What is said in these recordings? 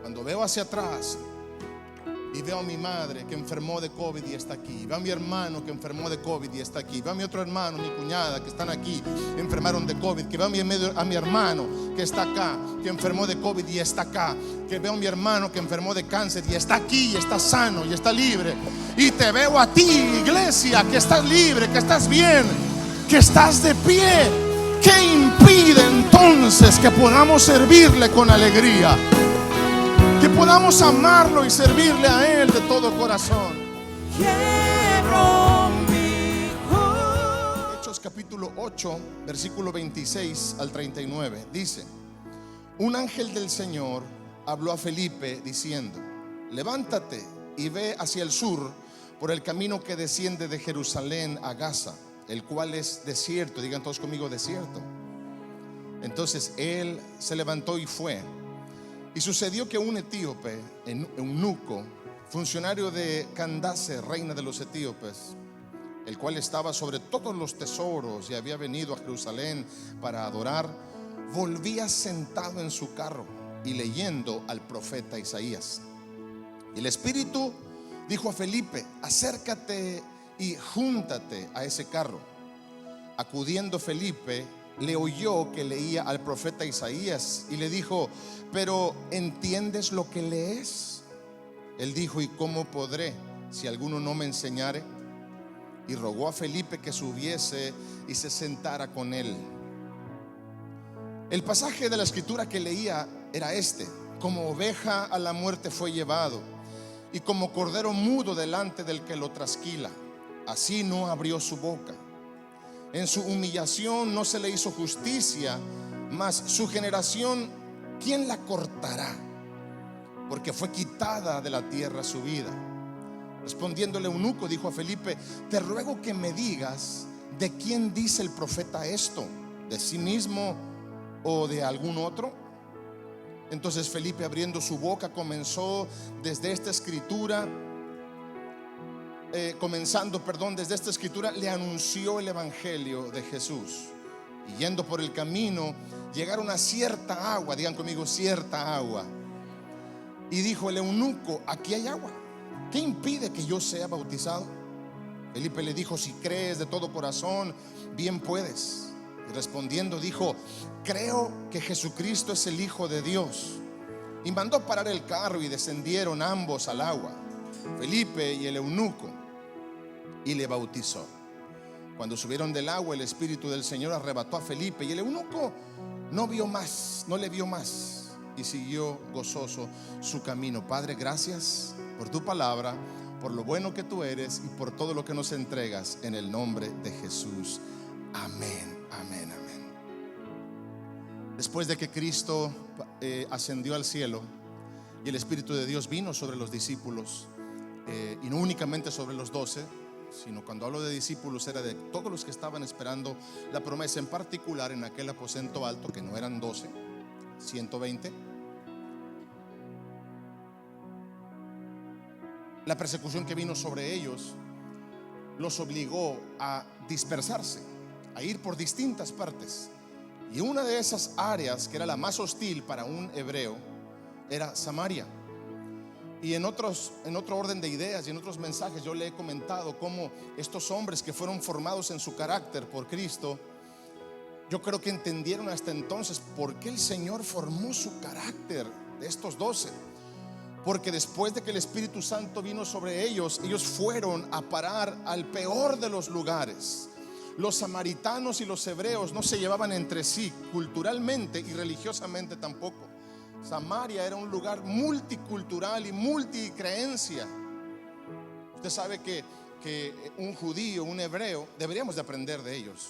Cuando veo hacia atrás y veo a mi madre que enfermó de COVID y está aquí, veo a mi hermano que enfermó de COVID y está aquí, veo a mi otro hermano, mi cuñada que están aquí, enfermaron de COVID, que veo a mi hermano que está acá, que enfermó de COVID y está acá, que veo a mi hermano que enfermó de cáncer y está aquí y está sano y está libre, y te veo a ti, iglesia, que estás libre, que estás bien, que estás de pie. ¿Qué impide entonces que podamos servirle con alegría? Que podamos amarlo y servirle a Él de todo corazón. Hechos capítulo 8, versículo 26 al 39 dice: un ángel del Señor habló a Felipe diciendo: levántate y ve hacia el sur por el camino que desciende de Jerusalén a Gaza, el cual es desierto. Digan todos conmigo: desierto. Entonces él se levantó y fue. Y sucedió que un etíope, eunuco, funcionario de Candace, reina de los etíopes, el cual estaba sobre todos los tesoros y había venido a Jerusalén para adorar, volvía sentado en su carro y leyendo al profeta Isaías. Y el Espíritu dijo a Felipe: acércate y júntate a ese carro. Acudiendo Felipe, le oyó que leía al profeta Isaías y le dijo: pero ¿entiendes lo que lees? Él dijo: ¿y cómo podré si alguno no me enseñare? Y rogó a Felipe que subiese y se sentara con él. El pasaje de la escritura que leía era este: como oveja a la muerte fue llevado, y como cordero mudo delante del que lo trasquila, así no abrió su boca. En su humillación no se le hizo justicia, mas su generación, ¿quién la cortará? Porque fue quitada de la tierra su vida. Respondiendo el eunuco, dijo a Felipe: te ruego que me digas, ¿de quién dice el profeta esto? ¿De sí mismo o de algún otro? Entonces Felipe, abriendo su boca, comenzó desde esta escritura, le anunció el evangelio de Jesús. Y yendo por el camino, llegaron a cierta agua. Digan conmigo: cierta agua. Y dijo el eunuco: aquí hay agua, ¿qué impide que yo sea bautizado? Felipe le dijo: si crees de todo corazón, bien puedes. Y respondiendo dijo: creo que Jesucristo es el Hijo de Dios. Y mandó parar el carro y descendieron ambos al agua, Felipe y el eunuco, y le bautizó. Cuando subieron del agua, el Espíritu del Señor arrebató a Felipe, y el eunuco no le vio más, y siguió gozoso su camino. Padre, gracias por tu palabra, por lo bueno que tú eres y por todo lo que nos entregas, en el nombre de Jesús. Amén, amén, amén. Después de que Cristo ascendió al cielo y el Espíritu de Dios vino sobre los discípulos, y no únicamente sobre los 12, sino cuando hablo de discípulos era de todos los que estaban esperando la promesa, en particular en aquel aposento alto, que no eran 12, 120. La persecución que vino sobre ellos los obligó a dispersarse, a ir por distintas partes. Y una de esas áreas, que era la más hostil para un hebreo, era Samaria. Y en otro orden de ideas y en otros mensajes yo le he comentado cómo estos hombres que fueron formados en su carácter por Cristo, yo creo que entendieron hasta entonces por qué el Señor formó su carácter de estos 12. Porque después de que el Espíritu Santo vino sobre ellos, ellos fueron a parar al peor de los lugares. Los samaritanos y los hebreos no se llevaban entre sí, culturalmente y religiosamente tampoco. Samaria era un lugar multicultural y multicreencia. Usted sabe que un judío, un hebreo, deberíamos de aprender de ellos.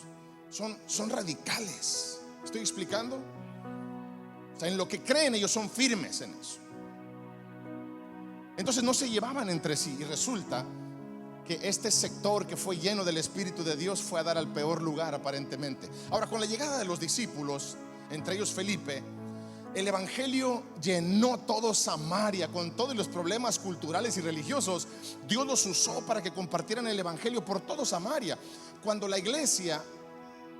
Son radicales. ¿Estoy explicando? O sea, en lo que creen ellos son firmes en eso. Entonces no se llevaban entre sí, y resulta que este sector que fue lleno del Espíritu de Dios fue a dar al peor lugar aparentemente. Ahora, con la llegada de los discípulos, entre ellos Felipe, el evangelio llenó todo Samaria. Con todos los problemas culturales y religiosos, Dios los usó para que compartieran el evangelio por todo Samaria. Cuando la iglesia,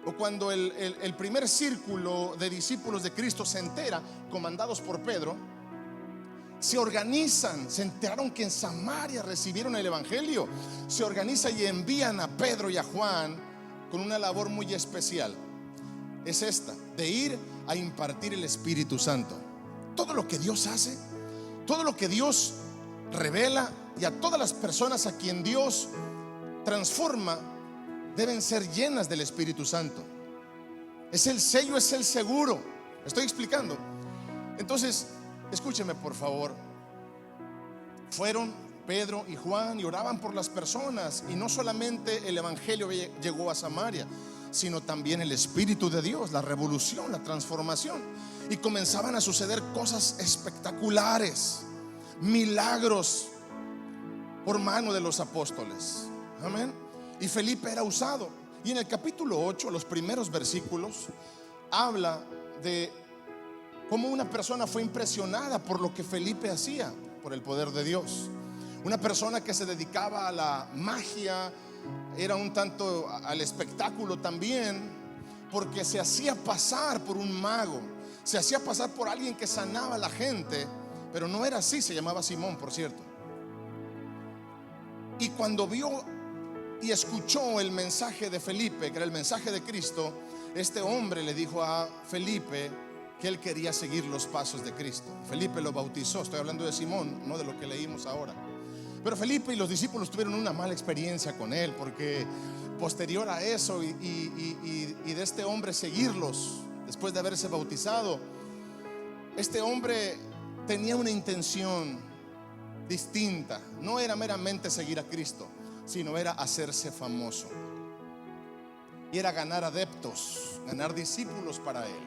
o cuando el primer círculo de discípulos de Cristo se entera, comandados por Pedro, se organizan, se enteraron que en Samaria recibieron el evangelio, se organizan y envían a Pedro y a Juan con una labor muy especial. Es esta, de ir a impartir el Espíritu Santo. Todo lo que Dios hace, todo lo que Dios revela, y a todas las personas a quien Dios transforma, deben ser llenas del Espíritu Santo. Es el sello, es el seguro. ¿Estoy explicando? Entonces, escúcheme por favor. Fueron Pedro y Juan y oraban por las personas, y no solamente el evangelio llegó a Samaria, sino también el Espíritu de Dios, la revolución, la transformación, y comenzaban a suceder cosas espectaculares, milagros por mano de los apóstoles. Amén. Y Felipe era usado. Y en el capítulo 8, los primeros versículos, habla de cómo una persona fue impresionada por lo que Felipe hacía, por el poder de Dios. Una persona que se dedicaba a la magia, era un tanto al espectáculo también, porque se hacía pasar por un mago, se hacía pasar por alguien que sanaba a la gente, pero no era así. Se llamaba Simón, por cierto. Y cuando vio y escuchó el mensaje de Felipe, que era el mensaje de Cristo, este hombre le dijo a Felipe que él quería seguir los pasos de Cristo. Felipe lo bautizó. Estoy hablando de Simón, no de lo que leímos ahora. Pero Felipe y los discípulos tuvieron una mala experiencia con él, porque posterior a eso y de este hombre seguirlos después de haberse bautizado, este hombre tenía una intención distinta. No era meramente seguir a Cristo, sino era hacerse famoso, y era ganar adeptos, ganar discípulos para él.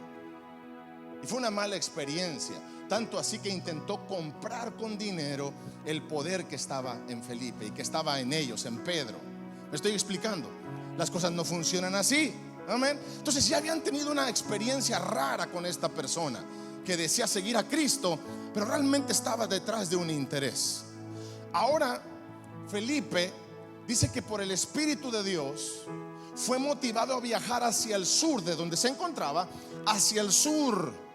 Y fue una mala experiencia, tanto así que intentó comprar con dinero el poder que estaba en Felipe y que estaba en ellos, en Pedro. ¿Me estoy explicando? Las cosas no funcionan así. Amén. Entonces ya habían tenido una experiencia rara con esta persona que decía seguir a Cristo, pero realmente estaba detrás de un interés. Ahora Felipe dice que por el Espíritu de Dios fue motivado a viajar hacia el sur de donde se encontraba, hacia el sur.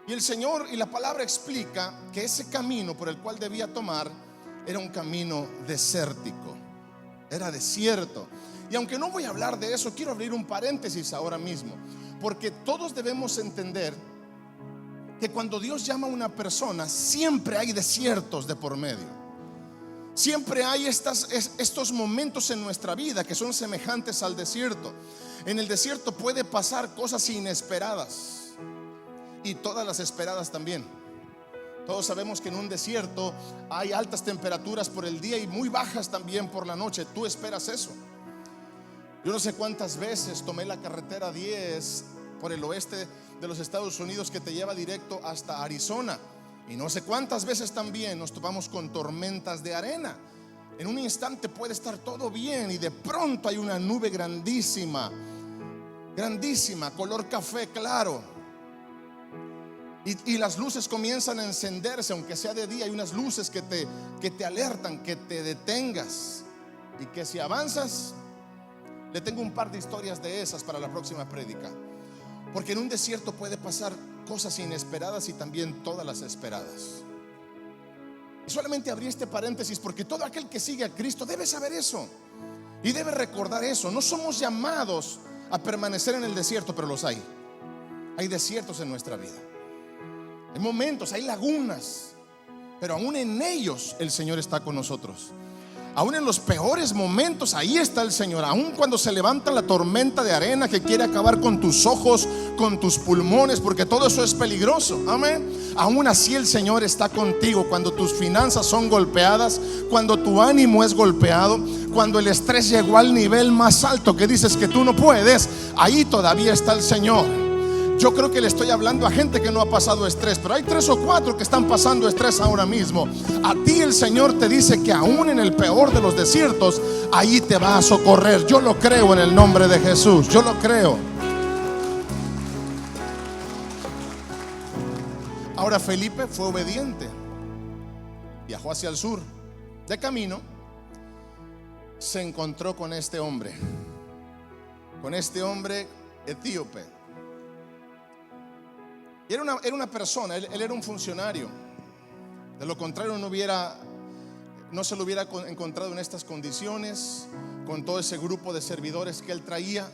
Y el Señor y la palabra explica que ese camino por el cual debía tomar era un camino desértico, era desierto. Y aunque no voy a hablar de eso, quiero abrir un paréntesis ahora mismo, porque todos debemos entender que cuando Dios llama a una persona, siempre hay desiertos de por medio. Siempre hay estos momentos en nuestra vida que son semejantes al desierto. En el desierto puede pasar cosas inesperadas, y todas las esperadas también. Todos sabemos que en un desierto hay altas temperaturas por el día y muy bajas también por la noche. Tú esperas eso. Yo no sé cuántas veces tomé la carretera 10 por el oeste de los Estados Unidos, que te lleva directo hasta Arizona, y no sé cuántas veces también nos topamos con tormentas de arena. En un instante puede estar todo bien y de pronto hay una nube grandísima, grandísima, color café claro, y las luces comienzan a encenderse. Aunque sea de día, hay unas luces que te alertan, que te detengas, y que si avanzas. Le tengo un par de historias de esas para la próxima prédica, porque en un desierto puede pasar cosas inesperadas y también todas las esperadas. Y solamente abrí este paréntesis porque todo aquel que sigue a Cristo debe saber eso y debe recordar eso. No somos llamados a permanecer en el desierto, pero los hay. Hay desiertos en nuestra vida, hay momentos, hay lagunas, pero aún en ellos el Señor está con nosotros. Aún en los peores momentos, ahí está el Señor. Aún cuando se levanta la tormenta de arena que quiere acabar con tus ojos, con tus pulmones, porque todo eso es peligroso. Amén. Aún así el Señor está contigo. Cuando tus finanzas son golpeadas, cuando tu ánimo es golpeado, cuando el estrés llegó al nivel más alto que dices que tú no puedes, ahí todavía está el Señor. Yo creo que le estoy hablando a gente que no ha pasado estrés, pero hay 3 o 4 que están pasando estrés ahora mismo. A ti el Señor te dice que aún en el peor de los desiertos, ahí te va a socorrer. Yo lo creo en el nombre de Jesús. Yo lo creo. Ahora Felipe fue obediente. Viajó hacia el sur. De camino se encontró con este hombre etíope. Era una persona, él era un funcionario. De lo contrario no se lo hubiera encontrado en estas condiciones, con todo ese grupo de servidores que él traía.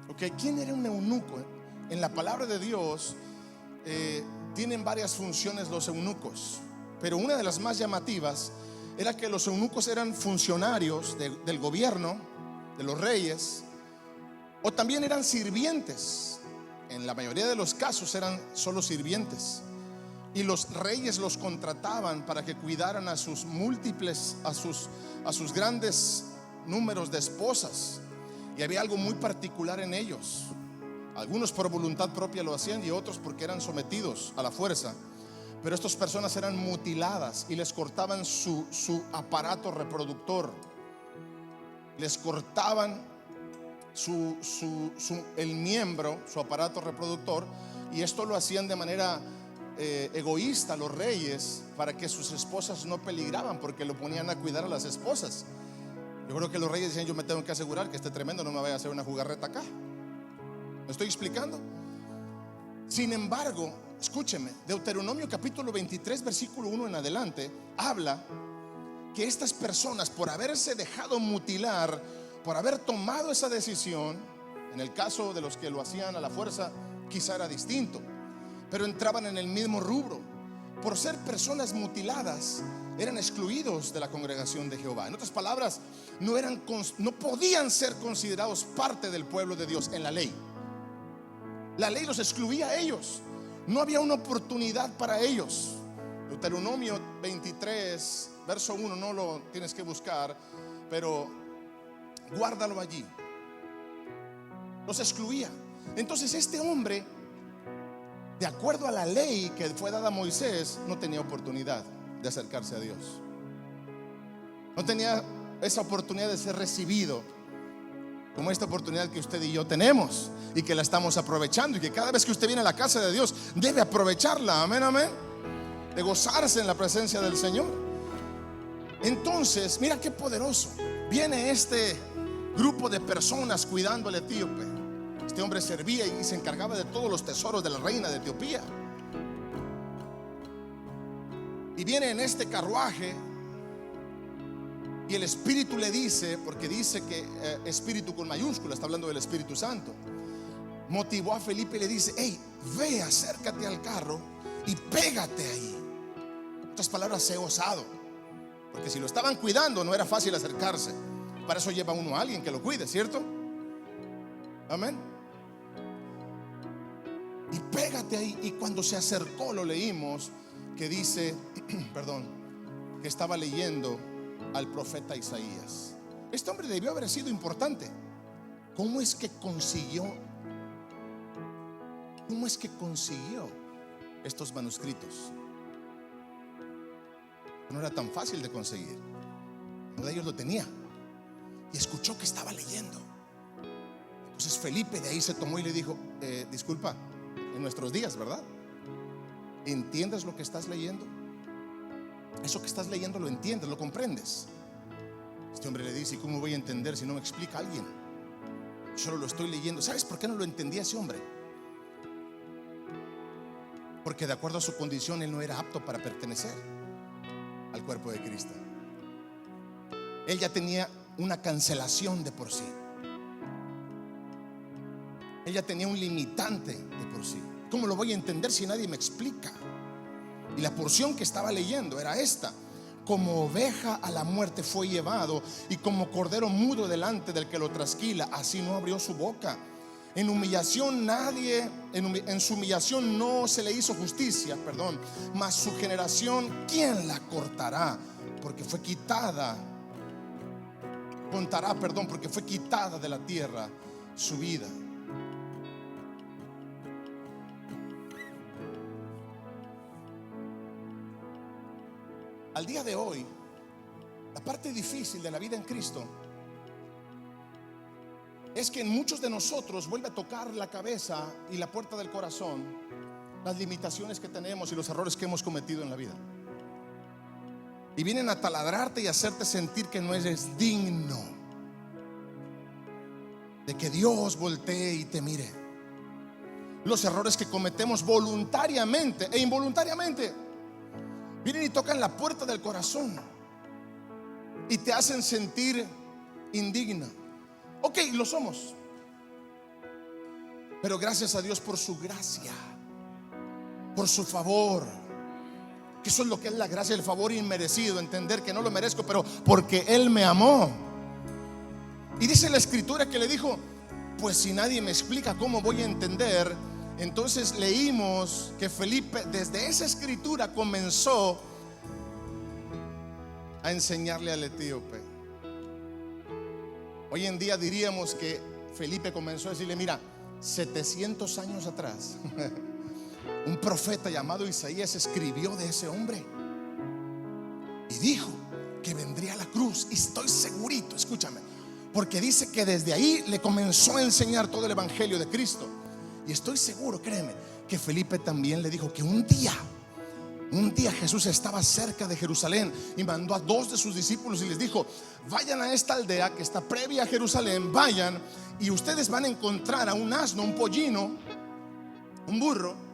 Okay, ¿quién era un eunuco? En la palabra de Dios tienen varias funciones los eunucos, pero una de las más llamativas era que los eunucos eran funcionarios del gobierno, de los reyes, o también eran sirvientes. En la mayoría de los casos eran solo sirvientes, y los reyes los contrataban para que cuidaran a sus múltiples, a sus grandes números de esposas. Y había algo muy particular en ellos. Algunos por voluntad propia lo hacían y otros porque eran sometidos a la fuerza. Pero estas personas eran mutiladas y les cortaban su aparato reproductor. Les cortaban el miembro, su aparato reproductor. Y esto lo hacían de manera egoísta los reyes, para que sus esposas no peligraban, porque lo ponían a cuidar a las esposas. Yo creo que los reyes decían: yo me tengo que asegurar que este tremendo no me vaya a hacer una jugarreta acá. ¿Me estoy explicando? Sin embargo, escúcheme, Deuteronomio capítulo 23 versículo 1 en adelante habla que estas personas, por haberse dejado mutilar, por haber tomado esa decisión, en el caso de los que lo hacían a la fuerza quizá era distinto, pero entraban en el mismo rubro. Por ser personas mutiladas, eran excluidos de la congregación de Jehová. En otras palabras, no podían ser considerados parte del pueblo de Dios en la ley. La ley los excluía a ellos. No había una oportunidad para ellos. Deuteronomio 23 verso 1, no lo tienes que buscar, pero guárdalo allí. Los excluía. Entonces este hombre, de acuerdo a la ley que fue dada a Moisés, no tenía oportunidad de acercarse a Dios. No tenía esa oportunidad de ser recibido, como esta oportunidad que usted y yo tenemos, y que la estamos aprovechando, y que cada vez que usted viene a la casa de Dios debe aprovecharla. Amén, amén. De gozarse en la presencia del Señor. Entonces, mira qué poderoso. Viene este grupo de personas cuidando al etíope. Este hombre servía y se encargaba de todos los tesoros de la reina de Etiopía. Y viene en este carruaje, y el Espíritu le dice, porque dice que Espíritu con mayúscula, está hablando del Espíritu Santo, motivó a Felipe y le dice: hey, ve, acércate al carro y pégate ahí. En otras palabras, sé osado, porque si lo estaban cuidando no era fácil acercarse. Para eso lleva uno a alguien que lo cuide, ¿cierto? Amén. Y pégate ahí. Y cuando se acercó, lo leímos que dice perdón, que estaba leyendo al profeta Isaías. Este hombre debió haber sido importante. ¿Cómo es que consiguió estos manuscritos? No era tan fácil de conseguir. Uno de ellos lo tenía y escuchó que estaba leyendo. Entonces Felipe de ahí se tomó y le dijo: disculpa, en nuestros días, ¿verdad? ¿Entiendes lo que estás leyendo? Eso que estás leyendo lo entiendes, lo comprendes. Este hombre le dice: ¿y cómo voy a entender si no me explica alguien? Solo lo estoy leyendo. ¿Sabes por qué no lo entendía ese hombre? Porque de acuerdo a su condición él no era apto para pertenecer al cuerpo de Cristo. Él ya tenía una cancelación de por sí. Él ya tenía un limitante de por sí. ¿Cómo lo voy a entender si nadie me explica? Y la porción que estaba leyendo era esta: como oveja a la muerte fue llevado, y como cordero mudo delante del que lo trasquila, así no abrió su boca. En humillación en su humillación no se le hizo justicia, mas su generación, ¿quién la cortará? Porque fue quitada, porque fue quitada de la tierra su vida. Al día de hoy, la parte difícil de la vida en Cristo es que en muchos de nosotros vuelve a tocar la cabeza y la puerta del corazón las limitaciones que tenemos y los errores que hemos cometido en la vida. Y vienen a taladrarte y hacerte sentir que no eres digno de que Dios voltee y te mire. Los errores que cometemos voluntariamente e involuntariamente. Vienen y tocan la puerta del corazón y te hacen sentir indigna. Ok, lo somos, pero gracias a Dios por su gracia, por su favor. Que eso es lo que es la gracia, el favor inmerecido. Entender que no lo merezco, pero porque Él me amó. Y dice la escritura que le dijo: pues si nadie me explica, ¿cómo voy a entender? Entonces leímos que Felipe desde esa escritura comenzó a enseñarle al etíope. Hoy en día diríamos que Felipe comenzó a decirle: mira, 700 años atrás un profeta llamado Isaías escribió de ese hombre y dijo que vendría a la cruz. Y estoy segurito, escúchame, porque dice que desde ahí le comenzó a enseñar todo el evangelio de Cristo. Y estoy seguro, créeme, que Felipe también le dijo que un día Jesús estaba cerca de Jerusalén y mandó a 2 de sus discípulos y les dijo: vayan a esta aldea que está previa a Jerusalén, vayan y ustedes van a encontrar a un asno, un pollino, un burro.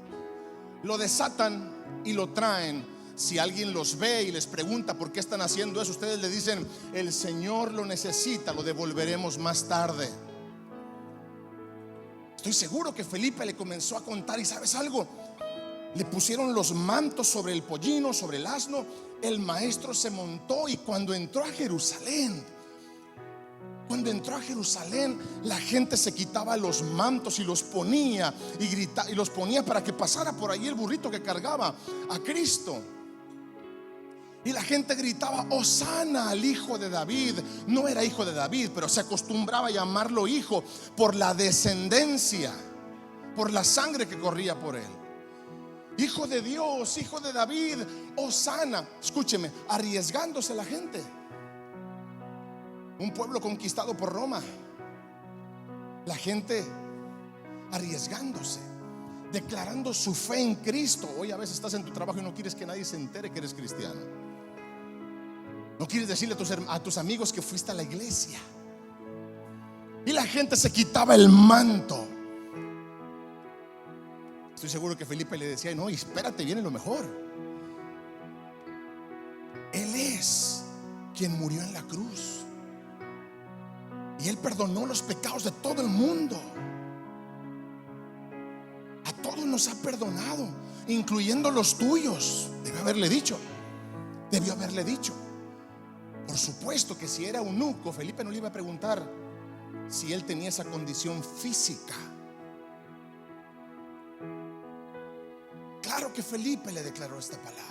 Lo desatan y lo traen. Si alguien los ve y les pregunta por qué están haciendo eso, ustedes le dicen: el Señor lo necesita, lo devolveremos más tarde. Estoy seguro que Felipe le comenzó a contar. Y ¿sabes algo? Le pusieron los mantos sobre el pollino, sobre el asno. El maestro se montó y cuando entró a Jerusalén, la gente se quitaba los mantos y los ponía y gritaba, y los ponía para que pasara por ahí el burrito que cargaba a Cristo. Y la gente gritaba: Hosana al hijo de David. No era hijo de David, pero se acostumbraba a llamarlo hijo por la descendencia, por la sangre que corría por él. Hijo de Dios, hijo de David, Hosana. Escúcheme, arriesgándose la gente. Un pueblo conquistado por Roma, la gente arriesgándose, declarando su fe en Cristo. Hoy a veces estás en tu trabajo y no quieres que nadie se entere que eres cristiano. No quieres decirle a tus amigos que fuiste a la iglesia. Y la gente se quitaba el manto. Estoy seguro que Felipe le decía: no, espérate, viene lo mejor. Él es quien murió en la cruz y Él perdonó los pecados de todo el mundo. A todos nos ha perdonado, incluyendo los tuyos. Debió haberle dicho. Por supuesto que si era eunuco, Felipe no le iba a preguntar si él tenía esa condición física. Claro que Felipe le declaró esta palabra.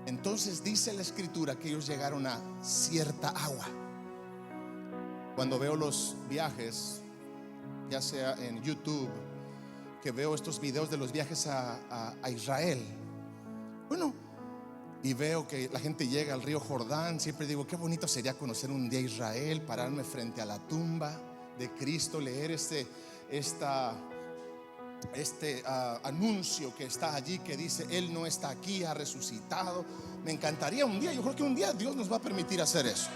Entonces dice la escritura que ellos llegaron a cierta agua. Cuando veo los viajes, ya sea en YouTube, que veo estos videos de los viajes a Israel, bueno, y veo que la gente llega al río Jordán, siempre digo: qué bonito sería conocer un día Israel, pararme frente a la tumba de Cristo, leer este anuncio que está allí que dice: Él no está aquí, ha resucitado. Me encantaría un día, yo creo que un día Dios nos va a permitir hacer eso.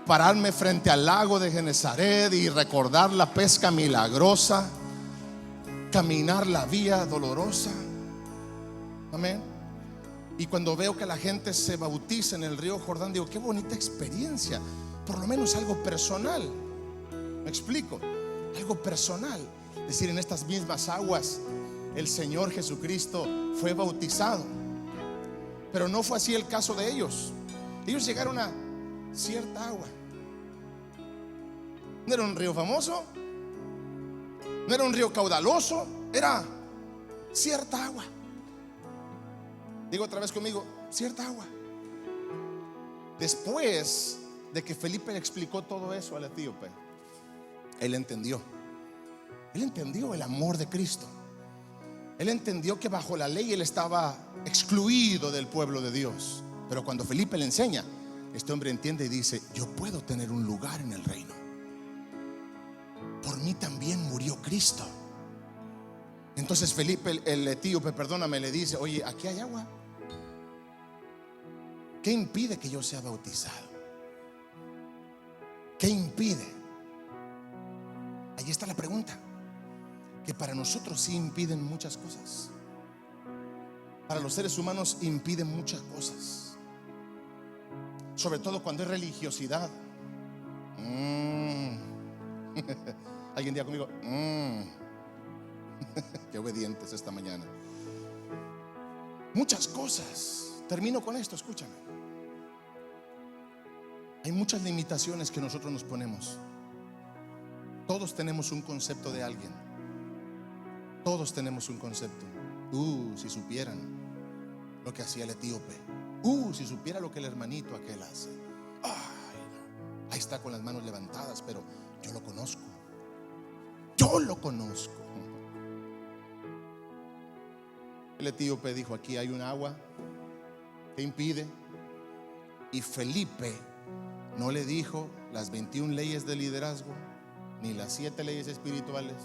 Pararme frente al lago de Genesaret y recordar la pesca milagrosa, caminar la vía dolorosa. Amén. Y cuando veo que la gente se bautiza en el río Jordán, digo: qué bonita experiencia. Por lo menos algo personal. ¿Me explico? Algo personal. Es decir, en estas mismas aguas el Señor Jesucristo fue bautizado. Pero no fue así el caso de ellos. Ellos llegaron a cierta agua. No era un río famoso, no era un río caudaloso, era cierta agua. Digo otra vez conmigo: cierta agua. Después de que Felipe le explicó todo eso al etíope, él entendió el amor de Cristo. Él entendió que bajo la ley él estaba excluido del pueblo de Dios. Pero cuando Felipe le enseña, este hombre entiende y dice: yo puedo tener un lugar en el reino. Por mí también murió Cristo. Entonces Felipe, el etíope, le dice: oye, aquí hay agua. ¿Qué impide que yo sea bautizado? ¿Qué impide? Ahí está la pregunta. Que para nosotros sí impiden muchas cosas. para los seres humanos impide muchas cosas, sobre todo cuando es religiosidad. Alguien diga conmigo, qué obedientes esta mañana. Muchas cosas. Termino con esto, escúchame. Hay muchas limitaciones que nosotros nos ponemos. Todos tenemos un concepto de alguien. Todos tenemos un concepto. Si supieran lo que hacía el etíope. Si supiera lo que el hermanito aquel hace. Ahí está con las manos levantadas, pero yo lo conozco. Yo lo conozco. El etíope dijo: aquí hay un agua que impide. Y Felipe no le dijo las 21 leyes de liderazgo, ni las 7 leyes espirituales.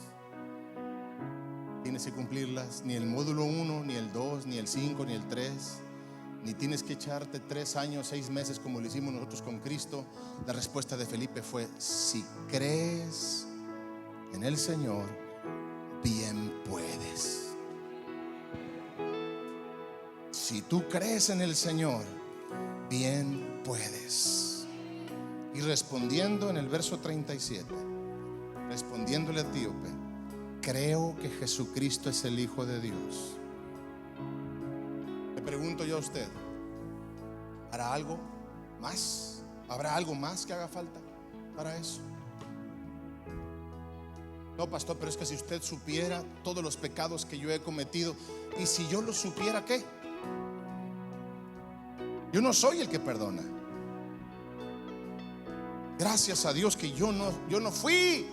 Tienes que cumplirlas, ni el módulo 1, ni el 2, ni el 5, ni el 3. Ni tienes que echarte 3 años, 6 meses como lo hicimos nosotros con Cristo. La respuesta de Felipe fue: si crees en el Señor, bien puedes. Si tú crees en el Señor, bien puedes. Y respondiendo en el verso 37, respondiéndole a etíope: creo que Jesucristo es el Hijo de Dios. Le pregunto yo a usted: ¿hará algo más? ¿Habrá algo más que haga falta para eso? No, pastor, pero es que si usted supiera todos los pecados que yo he cometido, y si yo lo supiera, ¿qué? Yo no soy el que perdona. Gracias a Dios que yo no fui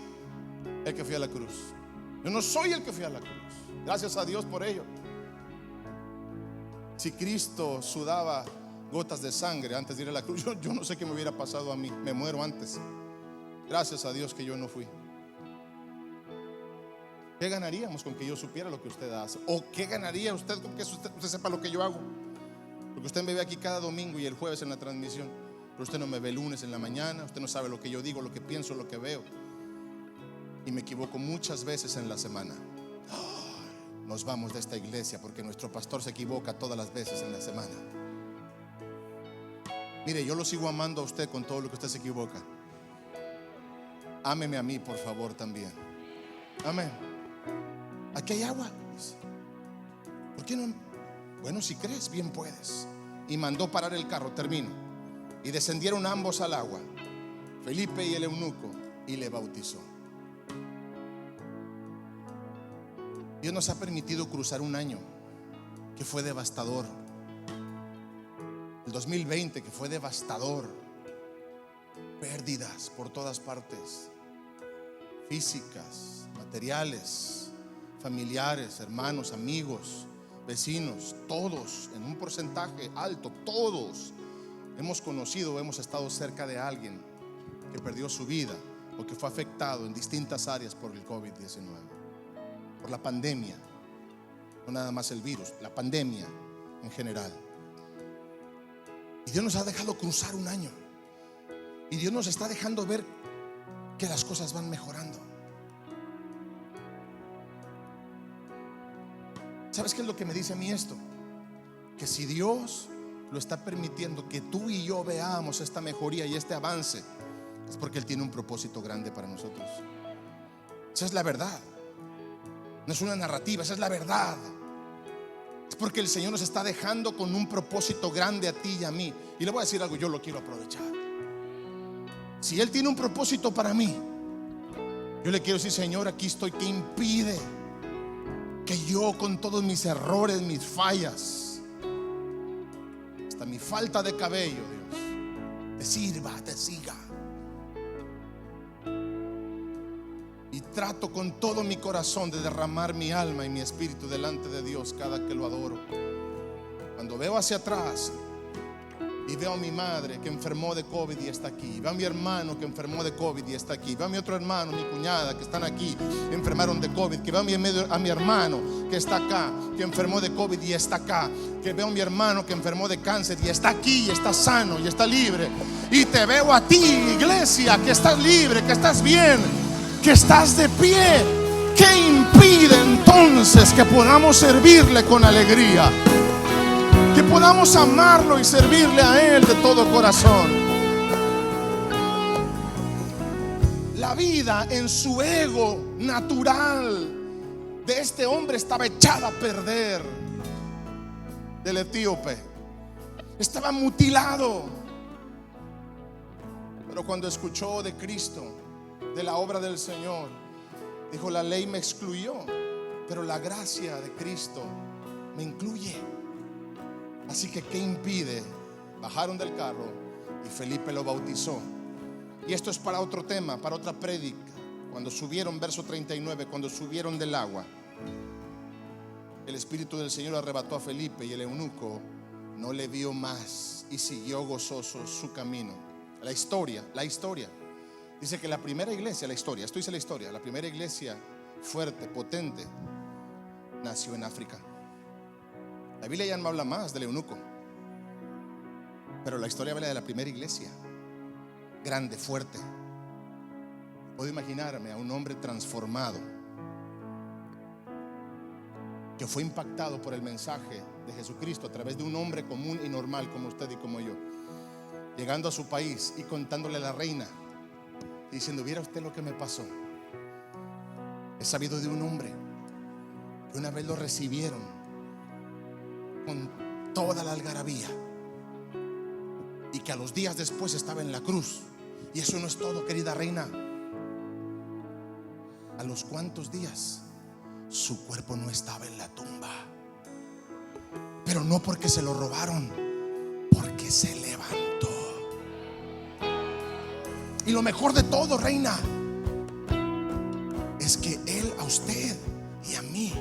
el que fui a la cruz. Yo no soy el que fui a la cruz. Gracias a Dios por ello. Si Cristo sudaba gotas de sangre antes de ir a la cruz, yo no sé qué me hubiera pasado a mí. Me muero antes. Gracias a Dios que yo no fui. ¿Qué ganaríamos con que yo supiera lo que usted hace? ¿O qué ganaría usted con que usted sepa lo que yo hago? Porque usted me ve aquí cada domingo y el jueves en la transmisión, pero usted no me ve el lunes en la mañana. Usted no sabe lo que yo digo, lo que pienso, lo que veo. Y me equivoco muchas veces en la semana. Nos vamos de esta iglesia porque nuestro pastor se equivoca todas las veces en la semana. Mire, yo lo sigo amando a usted con todo lo que usted se equivoca. Ámeme a mí, por favor, también. Amén. Aquí hay agua. ¿Por qué no? Bueno, si crees, bien puedes. Y mandó parar el carro, termino. Y descendieron ambos al agua, Felipe y el eunuco, y le bautizó. Dios nos ha permitido cruzar un año que fue devastador. El 2020 que fue devastador. Pérdidas por todas partes, físicas, materiales, familiares, hermanos, amigos, vecinos. Todos, en un porcentaje alto, todos hemos conocido o hemos estado cerca de alguien que perdió su vida o que fue afectado en distintas áreas por el COVID-19, por la pandemia. No nada más el virus, la pandemia en general. Y Dios nos ha dejado cruzar un año. Y Dios nos está dejando ver que las cosas van mejorando. ¿Sabes qué es lo que me dice a mí esto? Que si Dios lo está permitiendo que tú y yo veamos esta mejoría y este avance, es porque Él tiene un propósito grande para nosotros. Esa es la verdad. No es una narrativa, esa es la verdad. Es porque el Señor nos está dejando con un propósito grande a ti y a mí. Y le voy a decir algo, yo lo quiero aprovechar. Si Él tiene un propósito para mí, yo le quiero decir: Señor, aquí estoy. ¿Qué impide que yo, con todos mis errores, mis fallas, hasta mi falta de cabello, Dios, te sirva, te siga? Y trato con todo mi corazón de derramar mi alma y mi espíritu delante de Dios cada que lo adoro. Cuando veo hacia atrás y veo a mi madre que enfermó de COVID y está aquí, veo a mi hermano que enfermó de COVID y está aquí, veo a mi otro hermano, mi cuñada que están aquí, enfermaron de COVID, que veo a mi hermano que está acá, que enfermó de COVID y está acá, que veo a mi hermano que enfermó de cáncer y está aquí y está sano y está libre. Y te veo a ti, iglesia, que estás libre, que estás bien, que estás de pie. ¿Qué impide entonces que podamos servirle con alegría? Que podamos amarlo y servirle a Él de todo corazón. La vida en su ego natural de este hombre estaba echada a perder. Del etíope estaba mutilado. Pero cuando escuchó de Cristo, de la obra del Señor, dijo: la ley me excluyó, pero la gracia de Cristo me incluye. Así que ¿qué impide? Bajaron del carro y Felipe lo bautizó. Y esto es para otro tema, para otra prédica. Cuando subieron, verso 39, cuando subieron del agua, el Espíritu del Señor arrebató a Felipe y el eunuco no le vio más y siguió gozoso su camino. La historia dice que la primera iglesia, esto dice la historia, la primera iglesia fuerte, potente, nació en África. La Biblia ya no habla más del eunuco, pero la historia habla de la primera iglesia, grande, fuerte. Puedo imaginarme a un hombre transformado, que fue impactado por el mensaje de Jesucristo a través de un hombre común y normal como usted y como yo, llegando a su país y contándole a la reina, diciendo: viera usted lo que me pasó. He sabido de un hombre que una vez lo recibieron con toda la algarabía y que a los días después estaba en la cruz. Y eso no es todo, querida reina. A los cuantos días su cuerpo no estaba en la tumba, pero no porque se lo robaron, porque se levantó. Y lo mejor de todo, reina, es que Él a usted y a mí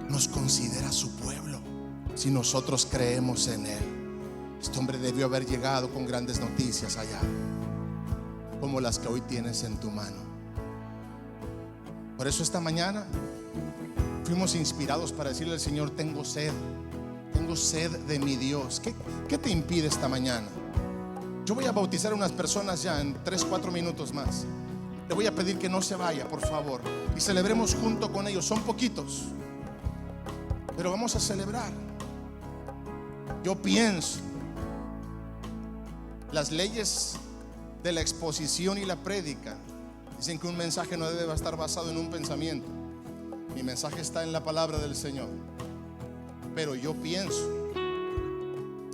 nos considera su pueblo si nosotros creemos en Él. Este hombre debió haber llegado con grandes noticias allá, como las que hoy tienes en tu mano. Por eso esta mañana fuimos inspirados para decirle al Señor: tengo sed de mi Dios. ¿Qué te impide esta mañana? Yo voy a bautizar a unas personas ya en 3-4 minutos más. Le voy a pedir que no se vaya, por favor, y celebremos junto con ellos. Son poquitos, pero vamos a celebrar. Yo pienso, las leyes de la exposición y la prédica dicen que un mensaje no debe estar basado en un pensamiento. Mi mensaje está en la palabra del Señor. Pero yo pienso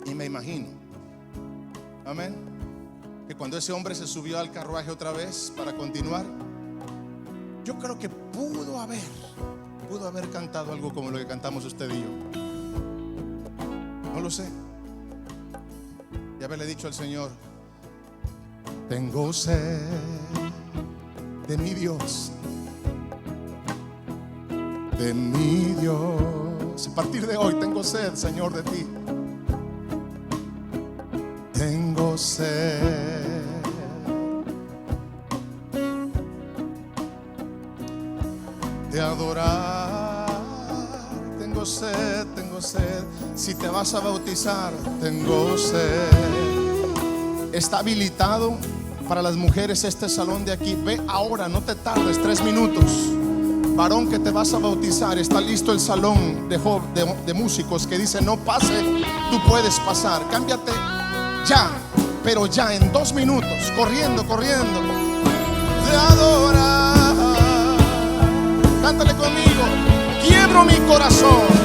y me imagino, amén, que cuando ese hombre se subió al carruaje otra vez para continuar, yo creo que pudo haber cantado algo como lo que cantamos usted y yo. No lo sé. Y haberle dicho al Señor: tengo sed de mi Dios, de mi Dios. A partir de hoy tengo sed, Señor, de ti. Tengo sed de adorar. Tengo sed, tengo sed. Si te vas a bautizar, tengo sed. Está habilitado para las mujeres este salón de aquí. Ve ahora, no te tardes, 3 minutos. Varón que te vas a bautizar, está listo el salón de músicos que dice: no pase, tú puedes pasar. Cámbiate ya, pero ya en 2 minutos, corriendo. De adorar. Cántale conmigo: quiebro mi corazón.